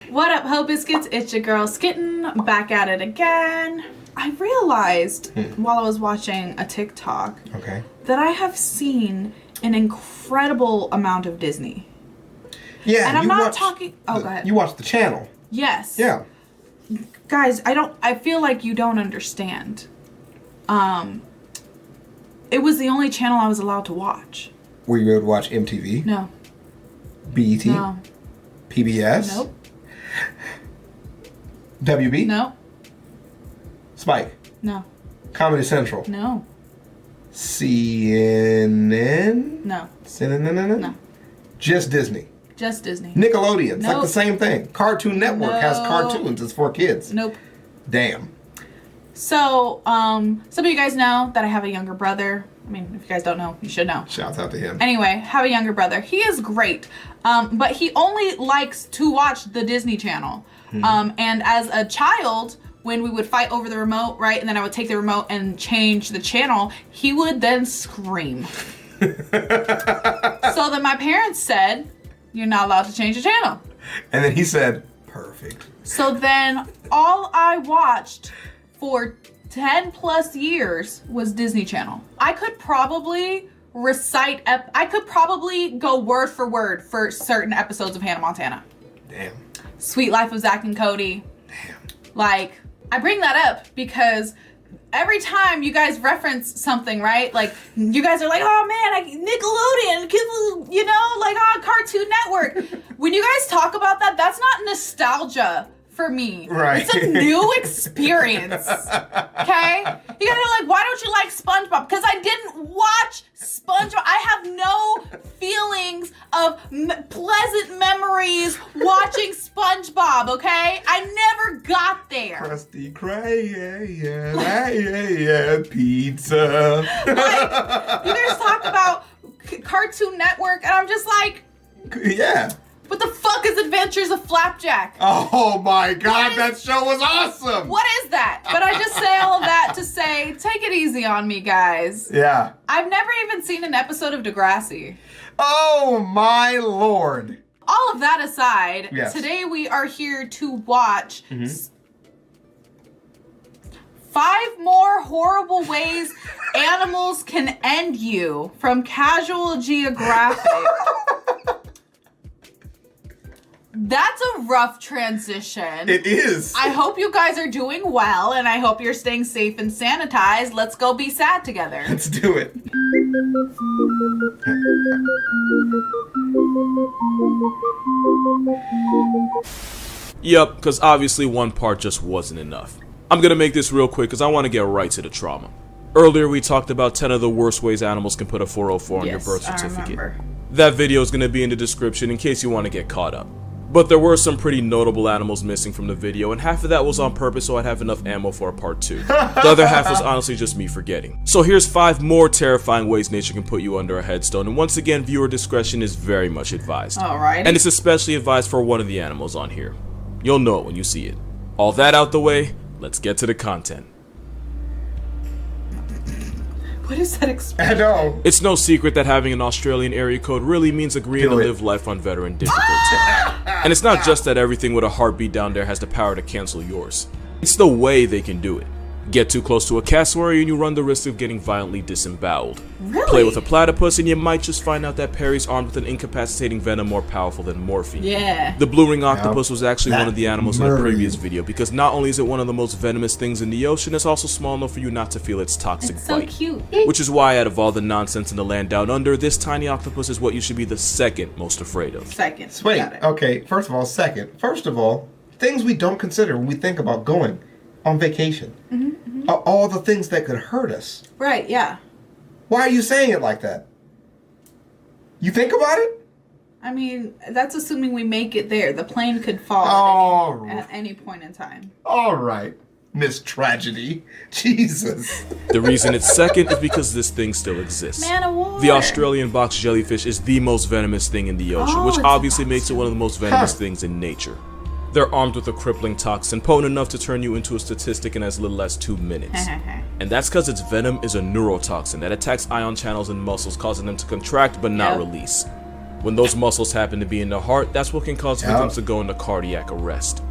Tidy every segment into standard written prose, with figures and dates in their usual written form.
What up, Ho Biscuits? It's your girl Skitten, back at it again. I realized while I was watching a TikTok that I have seen an incredible amount of Disney. Yeah, and I'm not talking. Oh, go ahead. You watch the channel. Yes. Yeah. Guys, I feel like you don't understand. It was the only channel I was allowed to watch. Were you able to watch MTV? No. BET? No. PBS? Nope. WB? No. Spike? No. Comedy Central? No. CNN? No. CNN? No. Just Disney? Just Disney. Nickelodeon? It's Nope. like the same thing. Cartoon Network has cartoons. It's for kids. Nope. Damn. So, some of you guys know that I have a younger brother. I mean, if you guys don't know, you should know. Shouts out to him. Anyway, have a younger brother. He is great, but he only likes to watch the Disney Channel. And as a child, when we would fight over the remote, right, and then I would take the remote and change the channel, he would then scream. So then my parents said, "You're not allowed to change the channel." And then he said, "Perfect." So then all I watched for 10 plus years was Disney Channel. I could probably recite, I could probably go word for word for certain episodes of Hannah Montana. Damn. Sweet Life of Zack and Cody. Damn. Like, I bring that up because every time you guys reference something, right? Like, you guys are like, "Oh man, Nickelodeon, you know, like on Cartoon Network." When you guys talk about that, that's not nostalgia for me. Right. It's a new experience. Okay? You guys are like, "Why don't you like SpongeBob?" Because I didn't watch SpongeBob. I have no feelings of pleasant memories watching SpongeBob, okay? I never got there. Krusty Krab, pizza. Like, you guys talk about Cartoon Network, and I'm just like, yeah. what the fuck is Adventures of Flapjack? Oh my god, that show was awesome! What is that? But I just say all of that to say, take it easy on me, guys. Yeah. I've never even seen an episode of Degrassi. Oh my lord. All of that aside, yes. Today we are here to watch 5 more horrible ways animals can end you from Casual Geographic. That's a rough transition. It is. I hope you guys are doing well, and I hope you're staying safe and sanitized. Let's go be sad together. Let's do it. Yup, because obviously one part just wasn't enough. I'm gonna make this real quick because I want to get right to the trauma. Earlier we talked about 10 of the worst ways animals can put a 404 on your birth certificate. I remember. That video is gonna be in the description in case you want to get caught up. But there were some pretty notable animals missing from the video, and half of that was on purpose so I'd have enough ammo for a part 2. The other half was honestly just me forgetting. So here's 5 more terrifying ways nature can put you under a headstone, and once again, viewer discretion is very much advised. Alright. And it's especially advised for one of the animals on here. You'll know it when you see it. All that out the way, let's get to the content. What is that expression? I know. It's no secret that having an Australian area code really means agreeing to live life on veteran difficulty. And it's not just that everything with a heartbeat down there has the power to cancel yours. It's the way they can do it. Get too close to a cassowary and you run the risk of getting violently disemboweled. Really? Play with a platypus and you might just find out that Perry's armed with an incapacitating venom more powerful than morphine. Yeah. The blue ring octopus was actually one of the animals in the murder previous you. video because not only is it one of the most venomous things in the ocean, it's also small enough for you not to feel its toxic It's so bite. cute. Which is why out of all the nonsense in the land down under, this tiny octopus is what you should be the second most afraid of. Second. Wait, Got it. okay, first of all, second. First of all, things we don't consider when we think about going on vacation are all the things that could hurt us. Right, yeah. Why are you saying it like that? You think about it? I mean, that's assuming we make it there. The plane could fall Oh, at any point in time. all right, Miss Tragedy. Jesus. The reason it's second is because this thing still exists. Man of war. The Australian box jellyfish is the most venomous thing in the ocean, Oh, which it's obviously makes it one of the most venomous Huh. things in nature. They're armed with a crippling toxin, potent enough to turn you into a statistic in as little as 2 minutes. And that's because its venom is a neurotoxin that attacks ion channels in muscles, causing them to contract but not Yep. release. When those muscles happen to be in the heart, that's what can cause victims to go into cardiac arrest.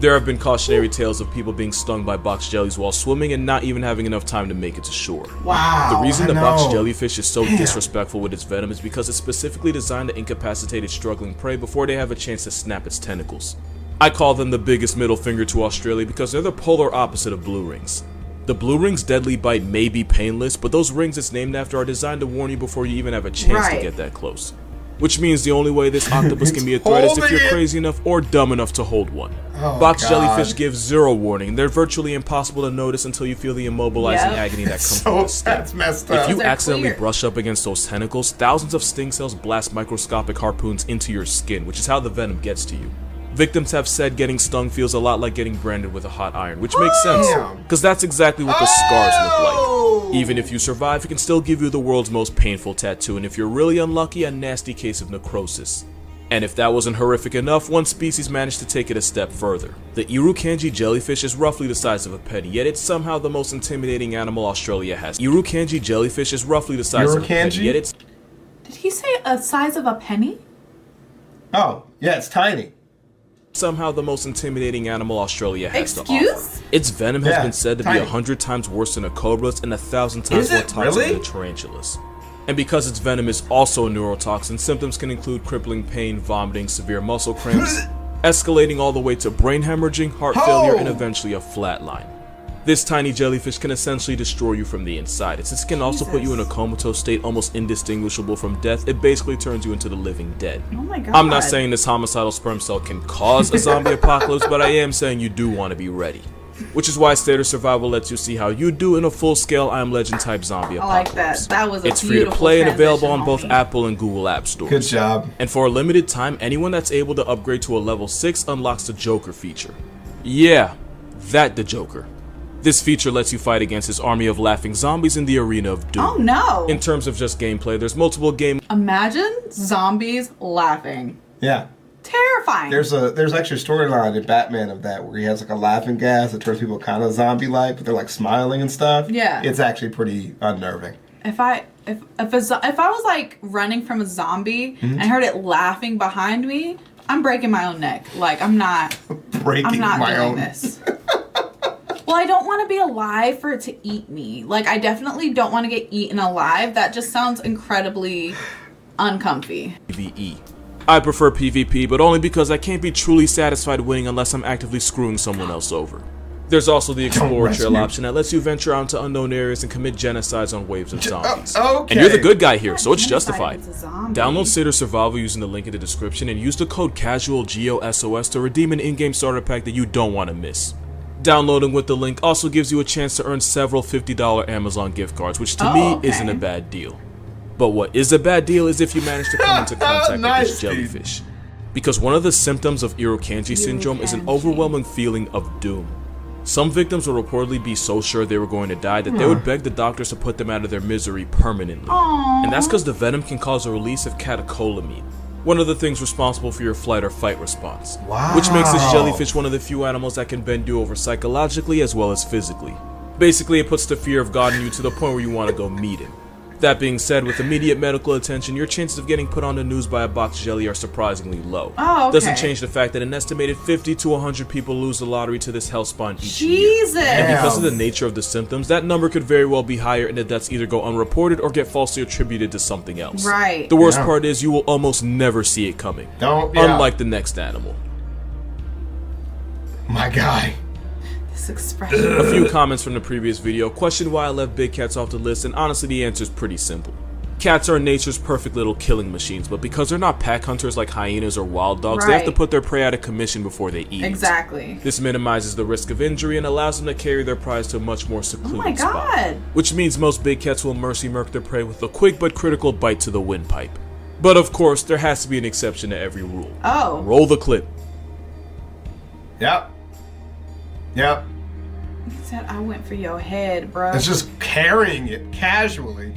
There have been cautionary tales of people being stung by box jellies while swimming and not even having enough time to make it to shore. Wow. The reason the box jellyfish is so disrespectful with its venom is because it's specifically designed to incapacitate its struggling prey before they have a chance to snap its tentacles. I call them the biggest middle finger to Australia because they're the polar opposite of blue rings. The blue ring's deadly bite may be painless, but those rings it's named after are designed to warn you before you even have a chance to get that close. Which means the only way this octopus can be a threat is if you're crazy enough or dumb enough to hold one. Box jellyfish give zero warning. They're virtually impossible to notice until you feel the immobilizing agony that comes from the sting. That's messed up. If you accidentally brush up against those tentacles, thousands of sting cells blast microscopic harpoons into your skin, which is how the venom gets to you. Victims have said getting stung feels a lot like getting branded with a hot iron, which makes sense, because that's exactly what the scars look like. Even if you survive, it can still give you the world's most painful tattoo, and if you're really unlucky, a nasty case of necrosis. And if that wasn't horrific enough, one species managed to take it a step further. The Irukandji jellyfish is roughly the size of a penny, yet it's somehow the most intimidating animal Australia has. Irukandji jellyfish is roughly the size of a penny, yet it's... Did he say a size of a penny? Oh, yeah, it's tiny. Somehow the most intimidating animal Australia has to Excuse? offer. Its venom has been said to be 100 times worse than a cobra's and 1,000 times more toxic than a tarantula's. And because its venom is also a neurotoxin, symptoms can include crippling pain, vomiting, severe muscle cramps, escalating all the way to brain hemorrhaging, heart failure, and eventually a flatline. This tiny jellyfish can essentially destroy you from the inside. Its skin also put you in a comatose state almost indistinguishable from death. It basically turns you into the living dead. Oh my god. I'm not saying this homicidal sperm cell can cause a zombie apocalypse, but I am saying you do want to be ready. Which is why State of Survival lets you see how you do in a full-scale I Am Legend type zombie apocalypse. I like that. That was a It's free to play and available on both Apple and Google App Stores. Good job. And for a limited time, anyone that's able to upgrade to a level 6 unlocks the Joker feature. Yeah, the Joker. This feature lets you fight against his army of laughing zombies in the arena of doom. Oh no! In terms of just gameplay, there's multiple Imagine zombies laughing. Yeah. Terrifying. There's actually a storyline in Batman of that where he has like a laughing gas that turns people kind of zombie-like, but they're like smiling and stuff. Yeah. It's actually pretty unnerving. If I was like running from a zombie and I heard it laughing behind me, I'm breaking my own neck. Like I'm not doing this. Well, I don't want to be alive for it to eat me. Like, I definitely don't want to get eaten alive. That just sounds incredibly uncomfy. PvE. I prefer PvP, but only because I can't be truly satisfied winning unless I'm actively screwing someone else over. There's also the Explorer Trail option that lets you venture out into unknown areas and commit genocides on waves of zombies. And you're the good guy here, so it's justified. Download State of Survival using the link in the description and use the code CASUALGEOSOS to redeem an in-game starter pack that you don't want to miss. Downloading with the link also gives you a chance to earn several $50 Amazon gift cards, which to me isn't a bad deal. But what is a bad deal is if you manage to come into contact with this jellyfish. Because one of the symptoms of Irukandji syndrome is an overwhelming feeling of doom. Some victims will reportedly be so sure they were going to die that they would beg the doctors to put them out of their misery permanently. And that's because the venom can cause a release of catecholamine, one of the things responsible for your flight or fight response. Which makes this jellyfish one of the few animals that can bend you over psychologically as well as physically. Basically, it puts the fear of God in you to the point where you want to go meet him. That being said, with immediate medical attention, your chances of getting put on the news by a box jelly are surprisingly low. Doesn't change the fact that an estimated 50 to 100 people lose the lottery to this hellspawn each year. And because of the nature of the symptoms, that number could very well be higher and the deaths either go unreported or get falsely attributed to something else. The worst part is you will almost never see it coming. Unlike the next animal. My guy. Expression. A few comments from the previous video questioned why I left big cats off the list, and honestly the answer is pretty simple. Cats are nature's perfect little killing machines, but because they're not pack hunters like hyenas or wild dogs, they have to put their prey out of commission before they eat it. This minimizes the risk of injury and allows them to carry their prize to a much more secluded spot. Which means most big cats will mercy murk their prey with a quick but critical bite to the windpipe. But of course, there has to be an exception to every rule. Roll the clip. Yep. He said, I went for your head, bro. It's just carrying it casually.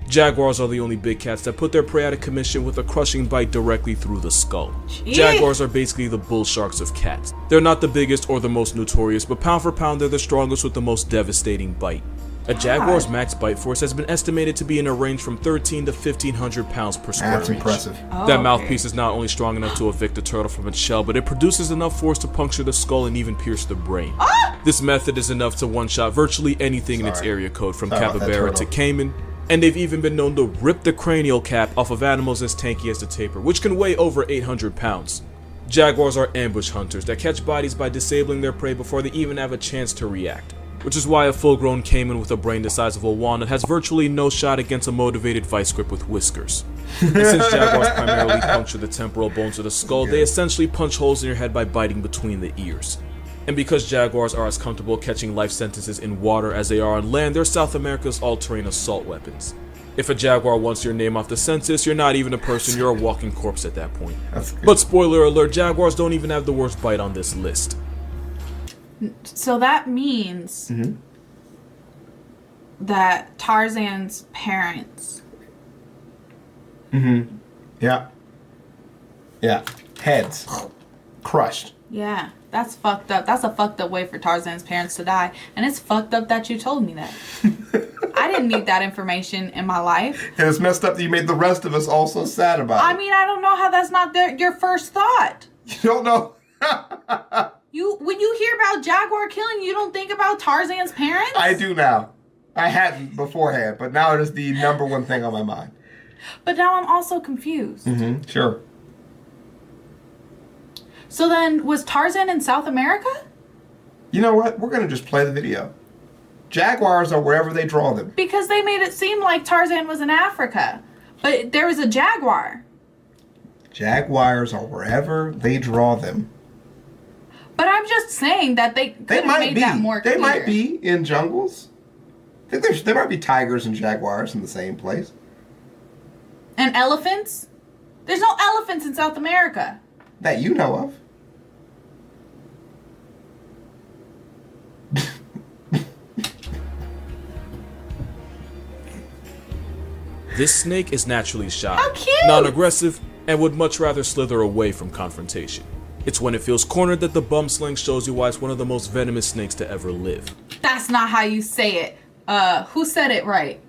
Jaguars are the only big cats that put their prey out of commission with a crushing bite directly through the skull. Jaguars are basically the bull sharks of cats. They're not the biggest or the most notorious, but pound for pound they're the strongest with the most devastating bite. A jaguar's max bite force has been estimated to be in a range from 13 to 1,500 pounds per square inch. That's impressive. That mouthpiece is not only strong enough to evict a turtle from its shell, but it produces enough force to puncture the skull and even pierce the brain. This method is enough to one-shot virtually anything in its area code, from capybara to caiman, and they've even been known to rip the cranial cap off of animals as tanky as the tapir, which can weigh over 800 pounds. Jaguars are ambush hunters that catch bodies by disabling their prey before they even have a chance to react, which is why a full-grown caiman with a brain the size of a walnut has virtually no shot against a motivated vice grip with whiskers. And since jaguars primarily puncture the temporal bones of the skull, they essentially punch holes in your head by biting between the ears. And because jaguars are as comfortable catching life sentences in water as they are on land, they're South America's all-terrain assault weapons. If a jaguar wants your name off the census, you're not even a person, you're a walking corpse at that point. But spoiler alert, jaguars don't even have the worst bite on this list. So that means that Tarzan's parents. Yeah. Yeah. Heads. Crushed. Yeah, that's fucked up. That's a fucked up way for Tarzan's parents to die. And it's fucked up that you told me that. I didn't need that information in my life. And it's messed up that you made the rest of us also sad about it. I mean, I don't know how that's not your first thought. You don't know? When you hear about jaguar killing, you don't think about Tarzan's parents? I do now. I hadn't beforehand, but now it is the number one thing on my mind. But now I'm also confused. Sure. So then, was Tarzan in South America? You know what? We're going to just play the video. Jaguars are wherever they draw them. Because they made it seem like Tarzan was in Africa. But there was a jaguar. Jaguars are wherever they draw them. But I'm just saying that they could have made that more clear. They might be in jungles. I think there might be tigers and jaguars in the same place. And elephants? There's no elephants in South America. That you know of. This snake is naturally shy, How cute! non-aggressive, and would much rather slither away from confrontation. It's when it feels cornered that the bum sling shows you why it's one of the most venomous snakes to ever live. That's not how you say it. Who said it right?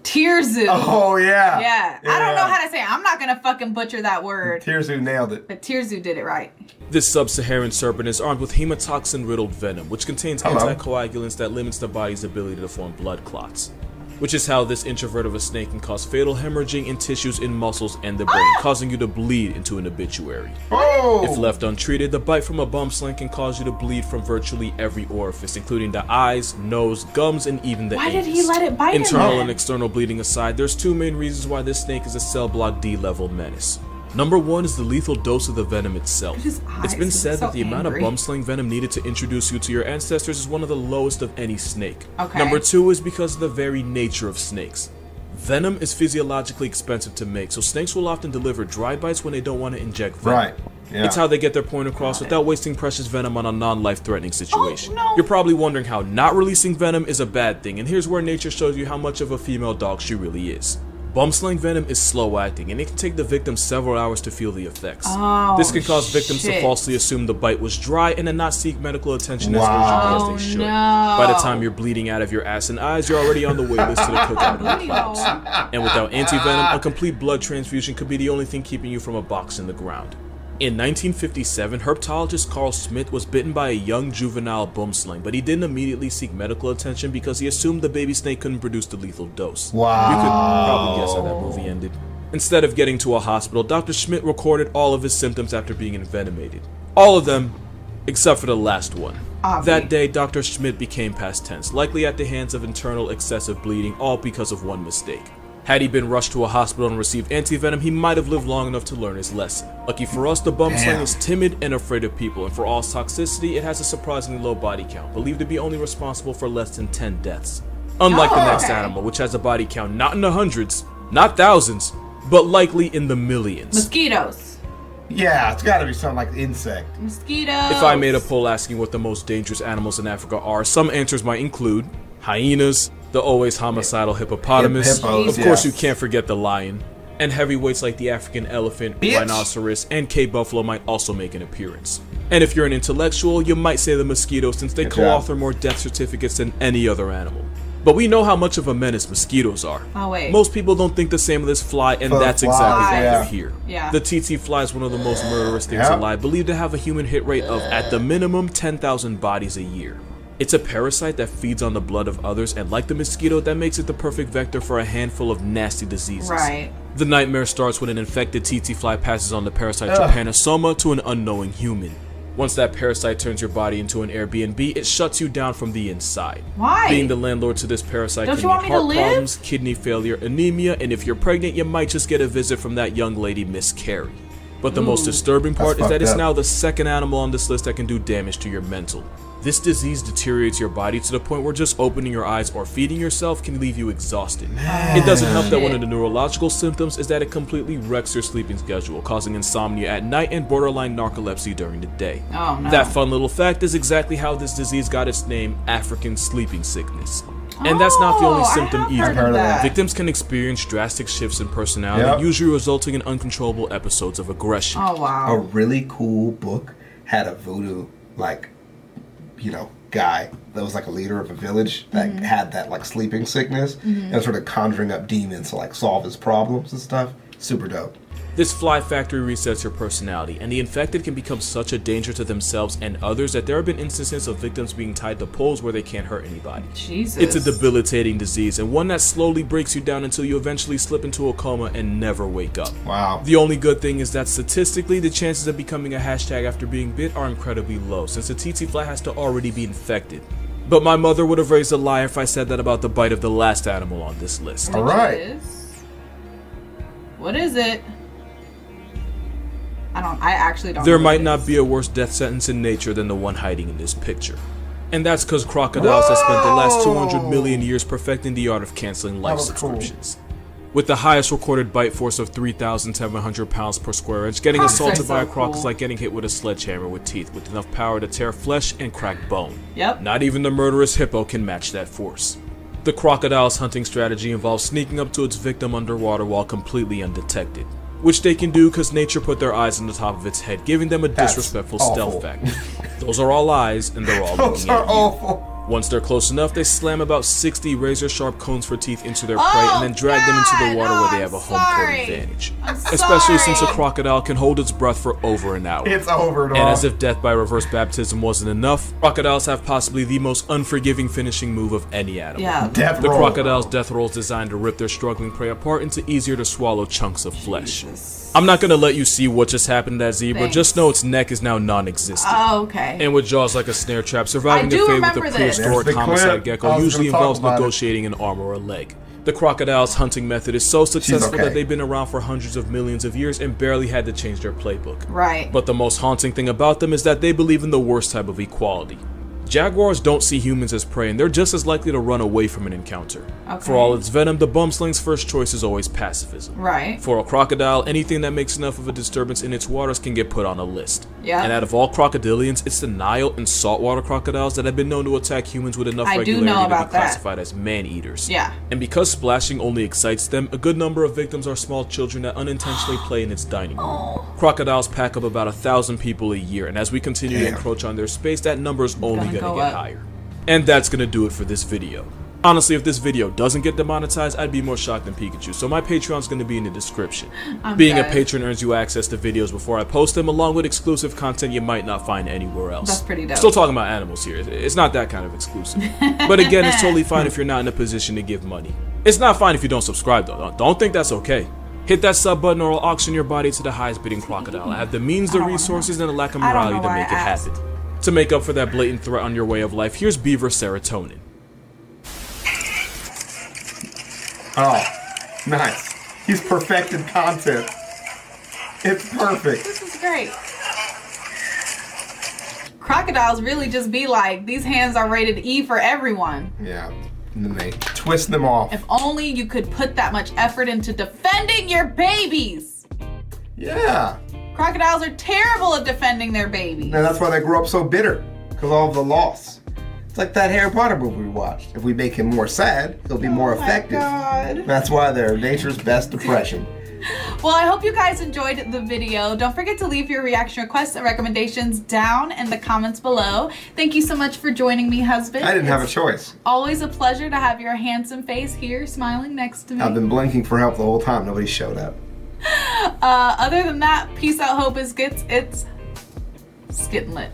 Tirzu. Oh, yeah. Yeah. I don't know how to say it. I'm not going to fucking butcher that word. Tirzu nailed it. But Tirzu did it right. This sub-Saharan serpent is armed with hemotoxin-riddled venom, which contains anticoagulants that limits the body's ability to form blood clots. Which is how this introvert of a snake can cause fatal hemorrhaging in tissues in muscles and the brain, causing you to bleed into an obituary. Oh! If left untreated, the bite from a bum sling can cause you to bleed from virtually every orifice, including the eyes, nose, gums, and even the anus. Why did he let it bite him Internal then? and external bleeding aside, there's two main reasons why this snake is a cell block D level menace. Number one is the lethal dose of the venom itself. It's been said that the amount of bum sling venom needed to introduce you to your ancestors is one of the lowest of any snake. Number two is because of the very nature of snakes. Venom is physiologically expensive to make, so snakes will often deliver dry bites when they don't want to inject venom. Right. Yeah. It's how they get their point across without wasting precious venom on a non-life-threatening situation. Oh, no. You're probably wondering how not releasing venom is a bad thing, and here's where nature shows you how much of a female dog she really is. Bum sling venom is slow acting, and it can take the victim several hours to feel the effects. This can cause victims to falsely assume the bite was dry and then not seek medical attention as urgently as they should. No. By the time you're bleeding out of your ass and eyes, you're already on the wait list to the cookout of the clouds. And without anti-venom, a complete blood transfusion could be the only thing keeping you from a box in the ground. In 1957, herpetologist Carl Smith was bitten by a young juvenile bum sling, but he didn't immediately seek medical attention because he assumed the baby snake couldn't produce the lethal dose. Wow. You could probably guess how that movie ended. Instead of getting to a hospital, Dr. Schmidt recorded all of his symptoms after being envenomated. All of them, except for the last one. That day, Dr. Schmidt became past tense, likely at the hands of internal excessive bleeding, all because of one mistake. Had he been rushed to a hospital and received anti-venom, he might have lived long enough to learn his lesson. Lucky for us, the bum sling is timid and afraid of people, and for all its toxicity, it has a surprisingly low body count, believed to be only responsible for less than 10 deaths. Unlike the next animal, which has a body count not in the hundreds, not thousands, but likely in the millions. Mosquitoes. Yeah, it's gotta be something like insect. Mosquitoes. If I made a poll asking what the most dangerous animals in Africa are, some answers might include hyenas, the always homicidal hippopotamus, Hippos, of course you can't forget the lion, and heavyweights like the African elephant, rhinoceros, and Cape buffalo might also make an appearance. And if you're an intellectual, you might say the mosquito since they co-author more death certificates than any other animal. But we know how much of a menace mosquitoes are. Oh, wait. Most people don't think the same of this fly, and that's exactly why they're here. Yeah. The TT fly is one of the most murderous things alive, believed to have a human hit rate of, at the minimum, 10,000 bodies a year. It's a parasite that feeds on the blood of others, and like the mosquito, that makes it the perfect vector for a handful of nasty diseases. Right. The nightmare starts when an infected TT fly passes on the parasite trypanosoma to an unknowing human. Once that parasite turns your body into an Airbnb, it shuts you down from the inside. Why? Being the landlord to this parasite Don't can you want mean me to heart live? problems, kidney failure, anemia, and if you're pregnant, you might just get a visit from that young lady, Miss Carrie. But the most disturbing part is that it's now the second animal on this list that can do damage to your mental. This disease deteriorates your body to the point where just opening your eyes or feeding yourself can leave you exhausted. It doesn't help that one of the neurological symptoms is that it completely wrecks your sleeping schedule, causing insomnia at night and borderline narcolepsy during the day. Oh, no. That fun little fact is exactly how this disease got its name, African sleeping sickness. And that's not the only symptom either. I've heard of that. Victims can experience drastic shifts in personality, usually resulting in uncontrollable episodes of aggression. Oh, wow. A really cool book had a voodoo, like, guy that was like a leader of a village that had that like sleeping sickness and sort of conjuring up demons to like solve his problems and stuff. Super dope. This fly factory resets your personality, and the infected can become such a danger to themselves and others that there have been instances of victims being tied to poles where they can't hurt anybody. Jesus. It's a debilitating disease, and one that slowly breaks you down until you eventually slip into a coma and never wake up. Wow. The only good thing is that statistically, the chances of becoming a hashtag after being bit are incredibly low, since the TT fly has to already be infected. But my mother would have raised a lie if I said that about the bite of the last animal on this list. All right. What is it? I actually don't know. There might not be a worse death sentence in nature than the one hiding in this picture. And that's because crocodiles have spent the last 200 million years perfecting the art of canceling life subscriptions. With the highest recorded bite force of 3,700 pounds per square inch, getting assaulted by a croc is like getting hit with a sledgehammer with teeth with enough power to tear flesh and crack bone. Yep. Not even the murderous hippo can match that force. The crocodile's hunting strategy involves sneaking up to its victim underwater while completely undetected, which they can do because nature put their eyes on the top of its head, giving them a disrespectful stealth factor. Those are all eyes, and they're all looking at you. Once they're close enough, they slam about 60 razor-sharp cones for teeth into their prey and then drag them into the water where they have a home court advantage. Especially since a crocodile can hold its breath for over an hour. It's over, dog. And as if death by reverse baptism wasn't enough, crocodiles have possibly the most unforgiving finishing move of any animal. Yeah. The crocodile's death roll is designed to rip their struggling prey apart into easier to swallow chunks of flesh. I'm not gonna let you see what just happened to that zebra, just know its neck is now non-existent. Oh, okay. And with jaws like a snare trap, surviving the fate with a prehistoric homicide gecko usually involves negotiating an arm or a leg. The crocodile's hunting method is so successful that they've been around for hundreds of millions of years and barely had to change their playbook. Right. But the most haunting thing about them is that they believe in the worst type of equality. Jaguars don't see humans as prey, and they're just as likely to run away from an encounter. For all its venom, the bumsling's first choice is always pacifism. Right. For a crocodile, anything that makes enough of a disturbance in its waters can get put on a list. Yeah. And out of all crocodilians, it's the Nile and saltwater crocodiles that have been known to attack humans with enough regularity to be classified as man-eaters. Yeah. And because splashing only excites them, a good number of victims are small children that unintentionally play in its dining room. Crocodiles pack up about 1,000 people a year, and as we continue to encroach on their space, that number is only gonna get higher. And that's gonna do it for this video. Honestly, if this video doesn't get demonetized, I'd be more shocked than Pikachu, so my Patreon's gonna be in the description. Being a patron earns you access to videos before I post them, along with exclusive content you might not find anywhere else. That's pretty dope. Still talking about animals here. It's not that kind of exclusive. But again, it's totally fine if you're not in a position to give money. It's not fine if you don't subscribe though. Don't think that's okay. Hit that sub button or I'll auction your body to the highest bidding crocodile. I have the means, the resources, and the lack of morality to make it happen. To make up for that blatant threat on your way of life, here's Beaver Serotonin. Oh, nice. He's perfected content. It's perfect. This is great. Crocodiles really just be like, these hands are rated E for everyone. Yeah. And then they twist them off. If only you could put that much effort into defending your babies. Yeah. Crocodiles are terrible at defending their babies. And that's why they grow up so bitter, because of all of the loss. It's like that Harry Potter movie we watched. If we make him more sad, he'll be more effective. God. That's why they're nature's best depression. Well, I hope you guys enjoyed the video. Don't forget to leave your reaction requests and recommendations down in the comments below. Thank you so much for joining me, husband. I didn't have a choice. Always a pleasure to have your handsome face here smiling next to me. I've been blinking for help the whole time. Nobody showed up. Other than that, peace out, hope is gets. It's Skittenlit.